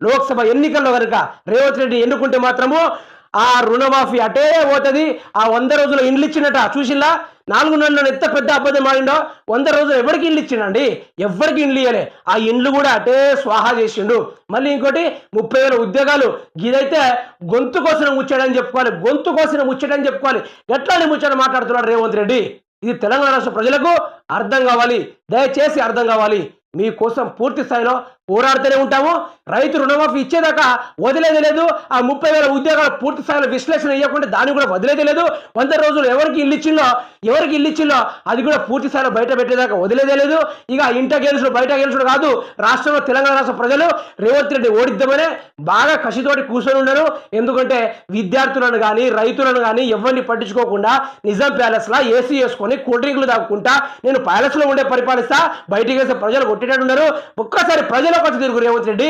లోక్సభ ఎన్నికల్లో కనుక రేవంత్ రెడ్డి ఎన్నుకుంటే మాత్రము ఆ రుణమాఫీ అటే పోతుంది. ఆ 100 రోజుల ఇండ్లు ఇచ్చినట చూసిల్లా, 4 నెలల్లో ఎంత పెద్ద అబద్ధం ఆడిండో. 100 రోజులు ఎవరికి ఇండ్లు ఇచ్చిండండి? ఎవరికి ఇండ్లు ఇయ్యలే. ఆ ఇండ్లు కూడా అటే స్వాహా చేసిండు. మళ్ళీ ఇంకోటి 30,000 ఉద్యోగాలు. ఇదైతే గొంతు కోసిన ముచ్చడని చెప్పుకోవాలి, గొంతు కోసిన ముచ్చటని చెప్పుకోవాలి. ఎట్లాంటి ముచ్చట మాట్లాడుతున్నాడు రేవంత్ రెడ్డి? ఇది తెలంగాణ రాష్ట్ర ప్రజలకు అర్థం కావాలి, దయచేసి అర్థం కావాలి. మీకోసం పూర్తి స్థాయిలో పోరాడుతూనే ఉంటాము. రైతు రుణమాఫీ ఇచ్చేదాకా వదిలేది లేదు. ఆ 30,000 ఉద్యోగాలు పూర్తి స్థాయిలో విశ్లేషణ ఇవ్వకుండా దాన్ని కూడా వదిలేది లేదు. 100 రోజులు ఎవరికి ఇల్లు ఇచ్చిందో అది కూడా పూర్తి స్థాయిలో బయట పెట్టేదాకా వదిలేదే లేదు. ఇక ఇంట గెలుచుడు బయట గెలుచుడు కాదు. రాష్ట్రంలో తెలంగాణ రాష్ట్ర ప్రజలు రేవంత్ రెడ్డి ఓడిద్దామనే బాగా కసితోటి కూర్చొని ఉన్నారు. ఎందుకంటే విద్యార్థులను కానీ రైతులను కానీ ఎవరిని పట్టించుకోకుండా నిజాం ప్యాలెస్లో ఏసీ వేసుకొని కూల్ డ్రింకులు తాగుకుంటా నేను ప్యాలెస్లో ఉండే పరిపాలిస్తా, బయటికి వేసే ప్రజలు కొట్టేటట్టు ఉన్నారు. ఒక్కసారి ప్రజలకు వచ్చి తిరుగు రేవంత్ రెడ్డి.